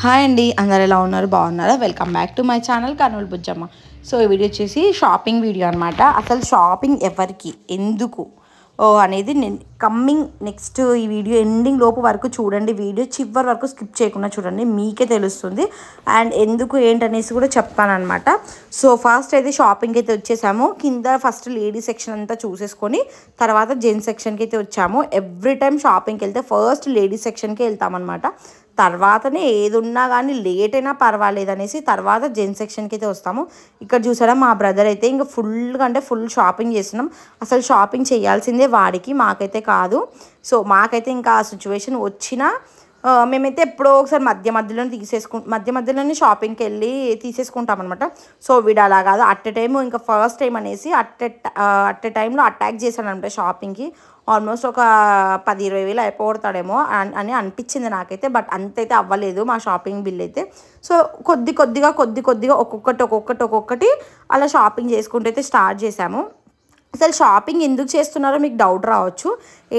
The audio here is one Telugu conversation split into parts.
హాయ్ అండి, అందరు ఎలా ఉన్నారు? బాగున్నారా? Welcome back to my channel Kurnool Bujjamma. So ఈ వీడియో వచ్చేసి షాపింగ్ వీడియో అనమాట. అసలు షాపింగ్ ఎవరికి, ఎందుకు అనేది నేను కమ్మింగ్ నెక్స్ట్ ఈ వీడియో ఎండింగ్ లోపు వరకు చూడండి. వీడియో చివరి వరకు స్కిప్ చేయకుండా చూడండి, మీకే తెలుస్తుంది. అండ్ ఎందుకు ఏంటనేసి కూడా చెప్తానమాట. సో ఫస్ట్ అయితే షాపింగ్కి అయితే వచ్చేసాము. కింద ఫస్ట్ లేడీస్ సెక్షన్ అంతా చూసేసుకొని తర్వాత జెంట్స్ సెక్షన్కి అయితే వచ్చాము. ఎవ్రీ టైం షాపింగ్కి వెళ్తే ఫస్ట్ లేడీస్ సెక్షన్కి వెళ్తామన్నమాట. తర్వాతనే ఏది ఉన్నా కానీ లేట్ అయినా పర్వాలేదు అనేసి తర్వాత జెంట్స్ సెక్షన్కి అయితే వస్తాము. ఇక్కడ చూసారా, మా బ్రదర్ అయితే ఇంకా ఫుల్గా అంటే ఫుల్ షాపింగ్ చేస్తున్నాం. అసలు షాపింగ్ చేయాల్సిందే వాడికి, మాకైతే కాదు. సో మాకైతే ఇంకా ఆ సిచ్యువేషన్ వచ్చినా మేమైతే ఎప్పుడో ఒకసారి మధ్య మధ్యలోనే షాపింగ్కి వెళ్ళి తీసేసుకుంటాం అనమాట. సో వీడు అలా కాదు, అట్ ఎ టైం ఇంకా ఫస్ట్ టైం అనేసి అట్ ఎ టైంలో అటాక్ చేశాను అనమాట షాపింగ్కి. ఆల్మోస్ట్ ఒక 10-20 వేలు అయిపోతాడేమో అని అనిపించింది నాకైతే. బట్ అంతైతే అవ్వలేదు మా షాపింగ్ బిల్ అయితే. సో కొద్ది కొద్దిగా ఒక్కొక్కటి అలా షాపింగ్ చేసుకుంటూ అయితే స్టార్ట్ చేశాము. అసలు షాపింగ్ ఎందుకు చేస్తున్నారో మీకు డౌట్ రావచ్చు.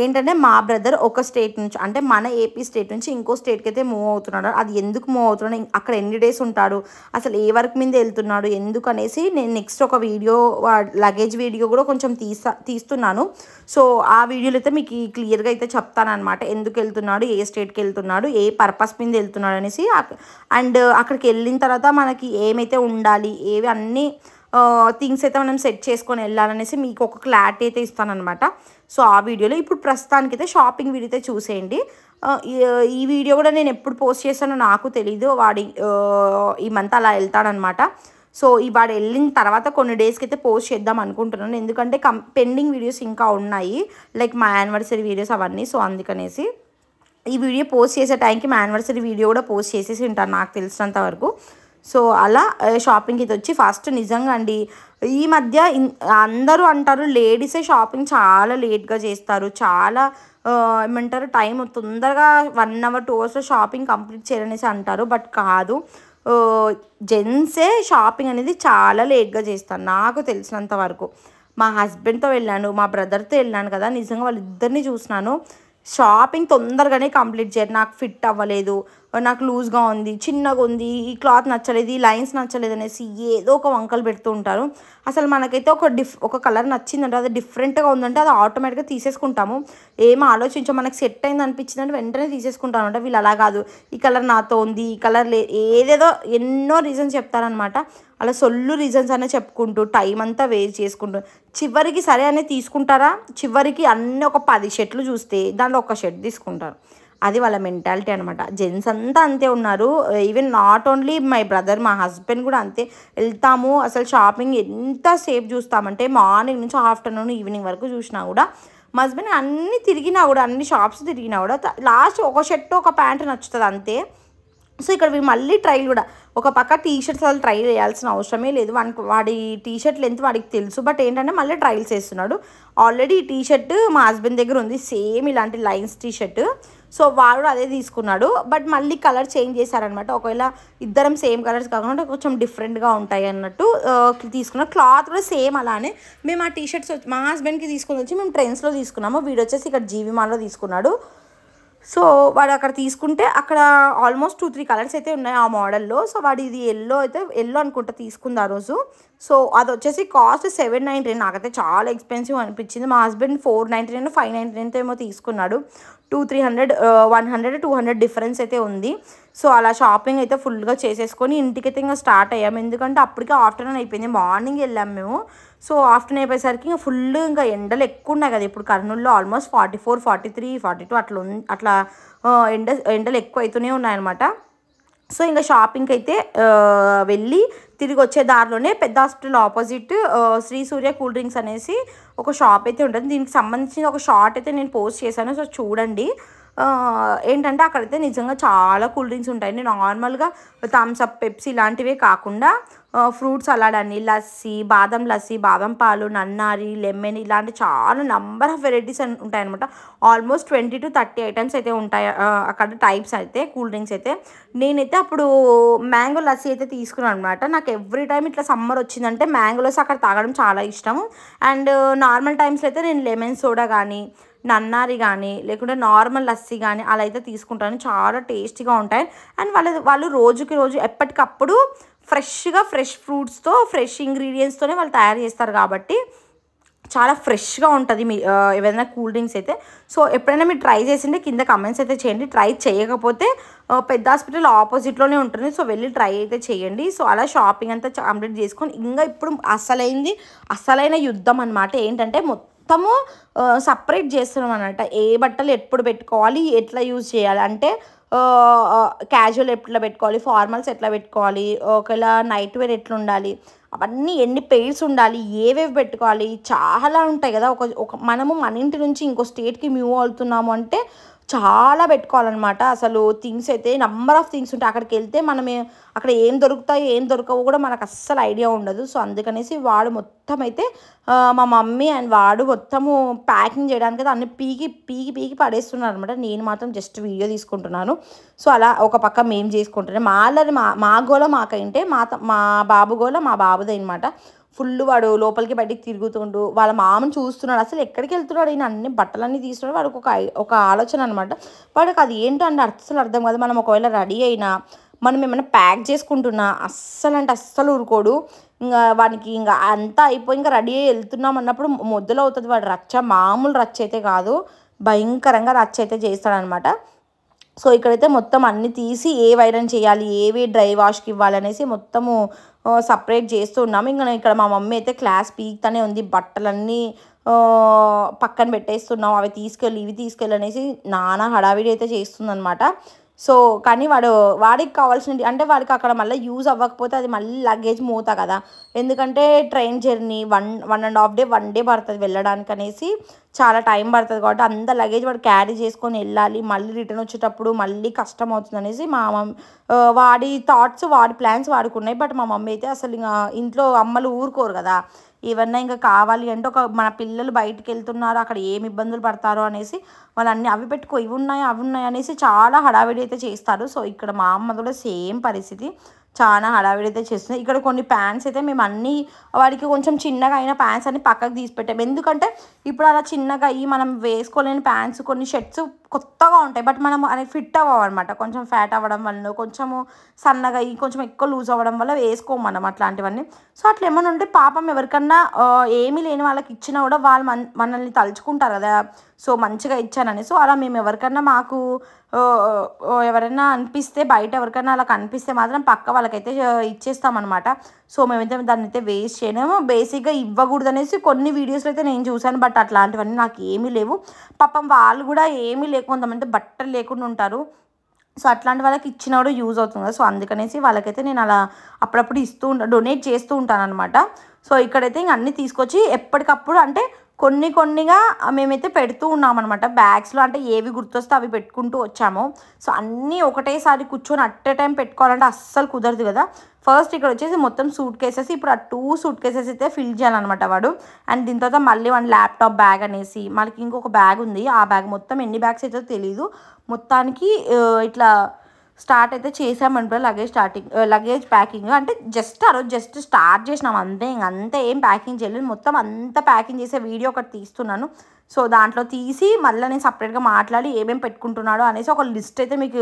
ఏంటంటే మా బ్రదర్ ఒక స్టేట్ నుంచి, అంటే మన ఏపీ స్టేట్ నుంచి ఇంకో స్టేట్కి అయితే మూవ్ అవుతున్నాడు. అది ఎందుకు మూవ్ అవుతున్నాడు, అక్కడ ఎన్ని డేస్ ఉంటాడు, అసలు ఏ వర్క్ మీద వెళ్తున్నాడు, ఎందుకు అనేసి నేను నెక్స్ట్ ఒక వీడియో, లగేజ్ వీడియో కూడా కొంచెం తీస్తున్నాను. సో ఆ వీడియోలో అయితే మీకు క్లియర్గా అయితే చెప్తానమాట, ఎందుకు వెళ్తున్నాడు, ఏ స్టేట్కి వెళ్తున్నాడు, ఏ పర్పస్ మీద వెళ్తున్నాడు అనేసి. అండ్ అక్కడికి వెళ్ళిన తర్వాత మనకి ఏమైతే ఉండాలి, ఏవి అన్నీ థింగ్స్ అయితే మనం సెట్ చేసుకొని వెళ్ళాలనేసి మీకు ఒక క్లారిటీ అయితే ఇస్తానమాట. సో ఆ వీడియోలో ఇప్పుడు ప్రస్తుతానికైతే షాపింగ్ వీడియో అయితే చూసేయండి. ఈ వీడియో కూడా నేను ఎప్పుడు పోస్ట్ చేస్తానో నాకు తెలీదు. ఈ మంత్ అలా వెళ్తాడనమాట. సో వాడు వెళ్ళిన తర్వాత కొన్ని డేస్కి అయితే పోస్ట్ చేద్దాం అనుకుంటున్నాను. ఎందుకంటే పెండింగ్ వీడియోస్ ఇంకా ఉన్నాయి, లైక్ మా యానివర్సరీ వీడియోస్ అవన్నీ. సో అందుకనేసి ఈ వీడియో పోస్ట్ చేసే టైంకి మా యానివర్సరీ వీడియో కూడా పోస్ట్ చేసేసి ఉంటాను నాకు తెలిసినంత వరకు. సో అలా షాపింగ్కి ఇది వచ్చి ఫస్ట్ నిజంగా అండి, ఈ మధ్య అందరూ అంటారు లేడీసే షాపింగ్ చాలా లేట్గా చేస్తారు, చాలా ఏమంటారు టైం తొందరగా 1 అవర్ 2 అవర్స్లో షాపింగ్ కంప్లీట్ చేయాలనేసి అంటారు. బట్ కాదు, జెంట్సే షాపింగ్ అనేది చాలా లేట్గా చేస్తారు నాకు తెలిసినంత వరకు. మా హస్బెండ్తో వెళ్ళాను, మా బ్రదర్తో వెళ్ళాను కదా, నిజంగా వాళ్ళిద్దరిని చూసినాను. షాపింగ్ తొందరగానే కంప్లీట్ చేయరు. నాకు ఫిట్ అవ్వలేదు, నాకు లూజ్గా ఉంది, చిన్నగా ఉంది, ఈ క్లాత్ నచ్చలేదు, ఈ లైన్స్ నచ్చలేదు అనేసి ఏదో ఒక వంకలు పెడుతూ ఉంటారు. అసలు మనకైతే ఒక కలర్ నచ్చిందంటే, అది డిఫరెంట్గా ఉందంటే అది ఆటోమేటిక్గా తీసేసుకుంటాము. ఏం ఆలోచించో, మనకు సెట్ అయింది అనిపించిందంటే వెంటనే తీసేసుకుంటాం అనమాట. వీళ్ళు అలా కాదు, ఈ కలర్ నాతో ఉంది, ఈ కలర్ ఏదేదో ఎన్నో రీజన్స్ చెప్తారనమాట. అలా సొల్లు రీజన్స్ అనే చెప్పుకుంటూ టైం అంతా వేస్ట్ చేసుకుంటూ చివరికి సరే అనే తీసుకుంటారా, చివరికి అన్నీ ఒక 10 షర్ట్లు చూస్తే దాంట్లో ఒక షర్ట్ తీసుకుంటారు. అది వాళ్ళ మెంటాలిటీ అనమాట. జెంట్స్ అంతా అంతే ఉన్నారు. Even not only my brother, మా హస్బెండ్ కూడా అంతే. వెళ్తాము అసలు షాపింగ్ ఎంతసేపు చూస్తామంటే మార్నింగ్ నుంచి ఆఫ్టర్నూన్ ఈవినింగ్ వరకు చూసినా కూడా, మా హస్బెండ్ అన్ని తిరిగినా కూడా, అన్ని షాప్స్ తిరిగినా కూడా లాస్ట్ ఒక షర్ట్ ఒక ప్యాంట్ నచ్చుతుంది అంతే. సో ఇక్కడ మళ్ళీ ట్రైల్ కూడా, ఒక పక్క టీషర్ట్స్ అసలు ట్రై చేయాల్సిన అవసరమే లేదు, వాడి టీషర్ట్ లెంత్ వాడికి తెలుసు. బట్ ఏంటంటే మళ్ళీ ట్రైల్స్ వేస్తున్నాడు. ఆల్రెడీ ఈ టీషర్ట్ మా హస్బెండ్ దగ్గర ఉంది, సేమ్ ఇలాంటి లైన్స్ టీషర్ట్. సో వాడు అదే తీసుకున్నాడు. బట్ మళ్ళీ కలర్ చేంజ్ చేశారనమాట. ఒకవేళ ఇద్దరం సేమ్ కలర్స్ కాకుండా కొంచెం డిఫరెంట్గా ఉంటాయి అన్నట్టు తీసుకున్నాం. క్లాత్ కూడా సేమ్ అలానే. మేము ఆ టీషర్ట్స్ మా హస్బెండ్కి తీసుకుని వచ్చి మేము ట్రెండ్స్లో తీసుకున్నాము. వీడు వచ్చేసి ఇక్కడ జీవి మాల్లో తీసుకున్నాడు. సో వాడు అక్కడ తీసుకుంటే అక్కడ ఆల్మోస్ట్ 2-3 కలర్స్ అయితే ఉన్నాయి ఆ మోడల్లో. సో వాడు ఇది ఎల్లో అనుకుంటా తీసుకుంది ఆ రోజు. సో అది వచ్చేసి కాస్ట్ 799. నాకైతే చాలా ఎక్స్పెన్సివ్ అనిపించింది. మా హస్బెండ్ 499 599 ఏమో తీసుకున్నాడు. 200-300 100-200 డిఫరెన్స్ అయితే ఉంది. సో అలా షాపింగ్ అయితే ఫుల్గా చేసేసుకొని ఇంటికైతే ఇంకా స్టార్ట్ అయ్యాము. ఎందుకంటే అప్పటికే ఆఫ్టర్నూన్ అయిపోయింది, మార్నింగ్ వెళ్ళాము మేము. సో ఆఫ్టర్నూన్ అయిపోయేసరికి ఇంకా ఫుల్ ఇంకా ఎండలు ఎక్కువ ఉన్నాయి కదా ఇప్పుడు కర్నూలులో. ఆల్మోస్ట్ 44, 43, 42 అట్లా ఎండలు ఎక్కువ అవుతూనే ఉన్నాయన్నమాట. సో ఇంకా షాపింగ్కి అయితే వెళ్ళి తిరిగి వచ్చే దారిలోనే పెద్ద హాస్పిటల్ ఆపోజిట్ శ్రీ సూర్య కూల్ డ్రింక్స్ అనేసి ఒక షాప్ అయితే ఉంటుంది. దీనికి సంబంధించిన ఒక షార్ట్ అయితే నేను పోస్ట్ చేశాను, సో చూడండి. ఏంటంటే అక్కడైతే నిజంగా చాలా కూల్ డ్రింక్స్ ఉంటాయి. నేను నార్మల్గా థమ్స్అప్, పెప్సీ ఇలాంటివే కాకుండా ఫ్రూట్ సలాడ్ అని, లస్సీ, బాదం పాలు, నన్నారి, లెమన్ ఇలాంటి చాలా నంబర్ ఆఫ్ వెరైటీస్ ఉంటాయన్నమాట. ఆల్మోస్ట్ 20-30 ఐటమ్స్ అయితే ఉంటాయి అక్కడ టైప్స్ అయితే కూల్ డ్రింక్స్ అయితే. నేనైతే అప్పుడు మ్యాంగో లస్సీ అయితే తీసుకున్నాను అనమాట. నాకు ఎవ్రీ టైం ఇట్లా సమ్మర్ వచ్చిందంటే మ్యాంగో లస్సీ అక్కడ తాగడం చాలా ఇష్టం. అండ్ నార్మల్ టైమ్స్లో అయితే నేను లెమన్ సోడా కానీ నన్నారి కానీ లేకుంటే నార్మల్ లస్సీ కానీ అలా అయితే తీసుకుంటాను. చాలా టేస్టీగా ఉంటాయి. అండ్ వాళ్ళు రోజుకి రోజు ఎప్పటికప్పుడు ఫ్రెష్ ఫ్రూట్స్తో ఫ్రెష్ ఇంగ్రీడియంట్స్తోనే వాళ్ళు తయారు చేస్తారు కాబట్టి చాలా ఫ్రెష్గా ఉంటుంది. మీ ఏదైనా కూల్ డ్రింక్స్ అయితే. సో ఎప్పుడైనా మీరు ట్రై చేసింటే కింద కమెంట్స్ అయితే చేయండి. ట్రై చేయకపోతే పెద్ద హాస్పిటల్ ఆపోజిట్లోనే ఉంటుంది. సో వెళ్ళి ట్రై అయితే చేయండి. సో అలా షాపింగ్ అంతా కంప్లీట్ చేసుకొని ఇంకా ఇప్పుడు అసలైన యుద్ధం అనమాట. ఏంటంటే మొత్తము సపరేట్ చేస్తున్నాం అన్నమాట. ఏ బట్టలు ఎప్పుడు పెట్టుకోవాలి, ఎట్లా యూజ్ చేయాలి, అంటే క్యాజువల్ ఎట్లా పెట్టుకోవాలి, ఫార్మల్స్ ఎట్లా పెట్టుకోవాలి, ఒకవేళ నైట్ వేర్ ఎట్లా ఉండాలి, అవన్నీ ఎన్ని పెయిర్స్ ఉండాలి, ఏవేవి పెట్టుకోవాలి, చాలా ఉంటాయి కదా. మనము మన ఇంటి నుంచి ఇంకో స్టేట్కి మూవ్ అవుతున్నాము అంటే చాలా పెట్టుకోవాలన్నమాట. అసలు థింగ్స్ అయితే నంబర్ ఆఫ్ థింగ్స్ ఉంటాయి. అక్కడికి వెళ్తే అక్కడ ఏం దొరుకుతాయో ఏం దొరకవో కూడా మనకు అస్సలు ఐడియా ఉండదు. సో అందుకనేసి వాడు మొత్తం అయితే మా మమ్మీ అండ్ వాడు మొత్తము ప్యాకింగ్ చేయడానికి అయితే అన్ని పీకి పడేస్తున్నారు అనమాట. నేను మాత్రం జస్ట్ వీడియో తీసుకుంటున్నాను. సో అలా ఒక పక్క మేము చేసుకుంటున్నాం. మా గోల మాకైంటే మా బాబు గోల మా బాబుదే అనమాట. ఫుల్ వాడు లోపలికి బయటికి తిరుగుతుండు. వాళ్ళ మామని చూస్తున్నాడు. అసలు ఎక్కడికి వెళ్తున్నాడు, ఈయన అన్ని బట్టలన్నీ తీస్తున్నాడు. వాడికి ఒక ఆలోచన అనమాట. వాడికి అది ఏంటో అంటే అసలు అర్థం కాదు. మనం ఒకవేళ రెడీ అయినా మనం ఏమైనా ప్యాక్ చేసుకుంటున్నా అస్సలు ఊరుకోడు. ఇంకా వానికి ఇంకా అంతా అయిపోయి ఇంకా రెడీ అయ్యి వెళ్తున్నాం అన్నప్పుడు మొదలవుతుంది వాడు రచ్చ. మామూలు రచ్చ అయితే కాదు, భయంకరంగా రచ్చ అయితే చేస్తాడనమాట. సో ఇక్కడైతే మొత్తం అన్ని తీసి ఏవి ఐరన్ చేయాలి, ఏవి డ్రై వాష్కి ఇవ్వాలనేసి మొత్తము సపరేట్ చేస్తూ ఉన్నాము. ఇంకా ఇక్కడ మా మమ్మీ అయితే క్లాస్ పీక్తోనే ఉంది. బట్టలన్నీ పక్కన పెట్టేస్తున్నాం. అవి ఇవి తీసుకెళ్ళి అనేసి నానా హడావిడి అయితే చేస్తుందనమాట. సో కానీ వాడికి కావాల్సినవి అంటే వాడికి అక్కడ మళ్ళీ యూజ్ అవ్వకపోతే అది మళ్ళీ లగేజ్ మోతా కదా. ఎందుకంటే ట్రైన్ జర్నీ 1.5 డే 1 డే పడుతుంది వెళ్ళడానికి అనేసి, చాలా టైం పడుతుంది. కాబట్టి అంత లగేజ్ వాడు క్యారీ చేసుకొని వెళ్ళాలి. మళ్ళీ రిటర్న్ వచ్చేటప్పుడు మళ్ళీ కష్టం అవుతుంది అనేసి వాడి థాట్స్ వాడి ప్లాన్స్ వాడుకున్నాయి. బట్ మా మమ్మీ అయితే అసలు ఇంకా ఇంట్లో అమ్మలు ఊరుకోరు కదా. ఏమన్నా ఇంకా కావాలి అంటే మన పిల్లలు బయటికి వెళ్తున్నారు, అక్కడ ఏమి ఇబ్బందులు పడతారో అనేసి వాళ్ళన్నీ అవి పెట్టుకో ఇవి ఉన్నాయి అనేసి చాలా హడావిడి అయితే చేస్తారు. సో ఇక్కడ మా అమ్మ కూడా సేమ్ పరిస్థితి, చాలా హడావిడి అయితే చేస్తుంది. ఇక్కడ కొన్ని ప్యాంట్స్ అయితే మేము అన్నీ వాడికి కొంచెం చిన్నగా అయిన ప్యాంట్స్ అన్ని పక్కకు తీసి పెట్టాము. ఎందుకంటే ఇప్పుడు అలా చిన్నగా మనం వేసుకోలేని ప్యాంట్స్ కొన్ని షర్ట్స్ కొత్తగా ఉంటాయి. బట్ మనం అది ఫిట్ అవ్వవు అనమాట. కొంచెం ఫ్యాట్ అవ్వడం వల్ల, కొంచెము సన్నగా కొంచెం ఎక్కువ లూజ్ అవ్వడం వల్ల వేసుకోము మనం అట్లాంటివన్నీ. సో అట్లా ఏమైనా ఉంటే పాపం ఎవరికన్నా ఏమీ లేని వాళ్ళకి ఇచ్చినా కూడా వాళ్ళు మనల్ని తలుచుకుంటారు కదా. సో మంచిగా ఇచ్చానని. సో అలా మేము మాకు ఎవరైనా అనిపిస్తే, బయట ఎవరికైనా అలా కనిపిస్తే మాత్రం పక్క వాళ్ళకైతే ఇచ్చేస్తామన్నమాట. సో మేమైతే దాన్ని అయితే వేస్ట్ చేయలేము. బేసిక్గా ఇవ్వకూడదు అనేసి కొన్ని వీడియోస్లో అయితే నేను చూశాను. బట్ అట్లాంటివన్నీ నాకు ఏమీ లేవు. పాపం వాళ్ళు కూడా ఏమీ లేకుండా బట్టలు లేకుండా ఉంటారు. సో అట్లాంటి వాళ్ళకి ఇచ్చినా కూడా యూజ్ అవుతుంది కదా. సో అందుకనేసి వాళ్ళకైతే నేను అలా అప్పుడప్పుడు డొనేట్ చేస్తూ ఉంటాను అనమాట. సో ఇక్కడైతే ఇంక అన్నీ తీసుకొచ్చి ఎప్పటికప్పుడు అంటే కొన్నిగా మేమైతే పెడుతూ ఉన్నామన్నమాట బ్యాగ్స్లో. అంటే ఏవి గుర్తొస్తే అవి పెట్టుకుంటూ వచ్చాము. సో అన్నీ ఒకటేసారి కూర్చొని అట్ ఏ టైం పెట్టుకోవాలంటే అస్సలు కుదరదు కదా. ఫస్ట్ ఇక్కడ వచ్చేసి మొత్తం సూట్ కేసెస్, ఇప్పుడు ఆ 2 సూట్ కేసెస్ అయితే ఫిల్ చేయాలన్నమాట వాడు. అండ్ దీని తర్వాత మళ్ళీ వన్ ల్యాప్టాప్ బ్యాగ్ అనేసి మనకి ఇంకొక బ్యాగ్ ఉంది. ఆ బ్యాగ్ మొత్తం ఎన్ని బ్యాగ్స్ అయితే తెలీదు. మొత్తానికి ఇట్లా స్టార్ట్ అయితే చేసామనుకో లగేజ్ ప్యాకింగ్. అంటే ఆ రోజు జస్ట్ స్టార్ట్ చేసినాం అంతే ఏం ప్యాకింగ్ చేయలేదు. మొత్తం అంతా ప్యాకింగ్ చేసే వీడియో ఒకటి తీస్తున్నాను. సో దాంట్లో తీసి మళ్ళీ నేను సపరేట్గా మాట్లాడి ఏమేమి పెట్టుకుంటున్నాడో అనేసి ఒక లిస్ట్ అయితే మీకు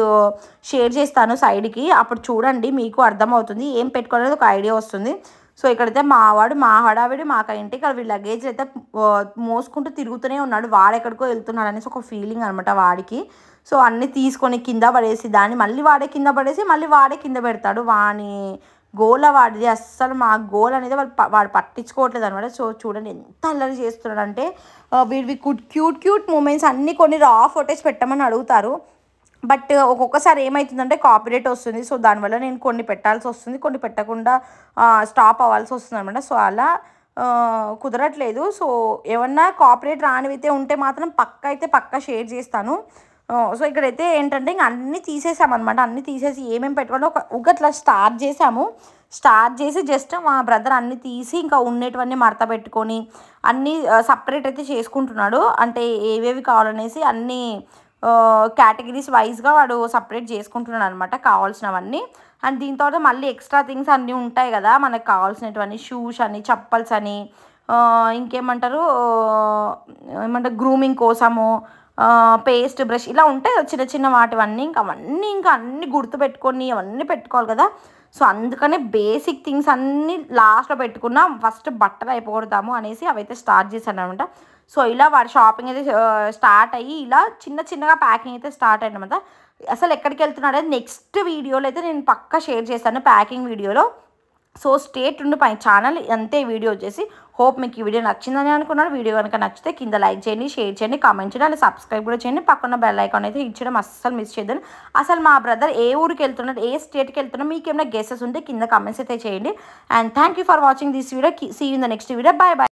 షేర్ చేస్తాను సైడ్కి. అప్పుడు చూడండి, మీకు అర్థమవుతుంది ఏం పెట్టుకోవాలనేది ఒక ఐడియా వస్తుంది. సో ఇక్కడైతే మా హడావిడి మాకైంటి ఇక్కడ వీళ్ళ లగేజ్ అయితే మోసుకుంటూ తిరుగుతూనే ఉన్నాడు. వాడెక్కడికో వెళ్తున్నాడు అనేసి ఒక ఫీలింగ్ అనమాట వాడికి. సో అన్నీ తీసుకొని కింద పడేసి దాన్ని మళ్ళీ వాడే కింద పడేసి మళ్ళీ వాడే కింద పెడతాడు. వాని గోల వాడిది. అస్సలు మా గోల్ అనేది వాడు పట్టించుకోవట్లేదు అనమాట. సో చూడండి ఎంత అల్లరి చేస్తున్నాడు అంటే వీడివి క్యూట్ మూమెంట్స్ అన్నీ కొన్ని రా ఫొటోస్ పెట్టమని అడుగుతారు. బట్ ఒక్కొక్కసారి ఏమవుతుందంటే కాపీరైట్ వస్తుంది. సో దానివల్ల నేను కొన్ని పెట్టాల్సి వస్తుంది, కొన్ని పెట్టకుండా స్టాప్ అవ్వాల్సి వస్తుంది అనమాట. సో అలా కుదరట్లేదు. సో ఏమన్నా కాపీరైట్ రానివైతే ఉంటే మాత్రం పక్కా షేర్ చేస్తాను. సో ఇక్కడైతే ఏంటంటే ఇంక అన్నీ తీసేసామన్నమాట. అన్నీ తీసేసి ఏమేమి పెట్టుకోవాలో ఒకట్లా స్టార్ట్ చేసి జస్ట్ మా బ్రదర్ అన్నీ తీసి ఇంకా ఉండేటివన్నీ మడత పెట్టుకొని అన్నీ సపరేట్ అయితే చేసుకుంటున్నాడు. అంటే ఏవేవి కావాలనేసి అన్నీ కేటగిరీస్ వైజ్గా వాడు సపరేట్ చేసుకుంటున్నాడు అనమాట కావాల్సినవన్నీ. అండ్ దీని తర్వాత మళ్ళీ ఎక్స్ట్రా థింగ్స్ అన్నీ ఉంటాయి కదా మనకు కావాల్సినటువంటి షూస్ అని, చప్పల్స్ అని, ఇంకేమంటారు ఏమంటారు గ్రూమింగ్ కోసము పేస్ట్ బ్రష్ ఇలా ఉంటాయి చిన్న చిన్న వాటివన్నీ ఇంకా అన్నీ గుర్తుపెట్టుకొని అవన్నీ పెట్టుకోవాలి కదా. సో అందుకనే బేసిక్ థింగ్స్ అన్నీ లాస్ట్లో పెట్టుకున్నా, ఫస్ట్ బట్టలు అయిపోగొడదాము అనేసి అవైతే స్టార్ట్ చేశాను అనమాట. సో ఇలా వాడి షాపింగ్ అయితే స్టార్ట్ అయ్యి ఇలా చిన్నగా ప్యాకింగ్ అయితే స్టార్ట్ అయ్యిందన్నమాట. అసలు ఎక్కడికి వెళ్తున్నాడు నెక్స్ట్ వీడియోలో అయితే నేను పక్కా షేర్ చేస్తాను ప్యాకింగ్ వీడియోలో. సో స్టేట్ ఉండి పై ఛానల్ అంతే వీడియో వచ్చేసి. హోప్ మీకు ఈ వీడియో నచ్చిందని అనుకున్నాను. వీడియో కనుక నచ్చితే కింద లైక్ చేయండి, షేర్ చేయండి, కామెంట్ చేయండి, అలా సబ్స్క్రైబ్ కూడా చేయండి. పక్కన బెల్ ఐకాన్ అయితే ఇచ్చడం అస్సలు మిస్ చేయద్దు. అసలు మా బ్రదర్ ఏ ఊరికి వెళ్తున్నాడు, ఏ స్టేట్కి వెళ్తున్నాడు, మీకు ఏమైనా గెసెస్ ఉంటే కింద కామెంట్స్ అయితే చేయండి. And thank you for watching this video. See you in the next video. Bye bye.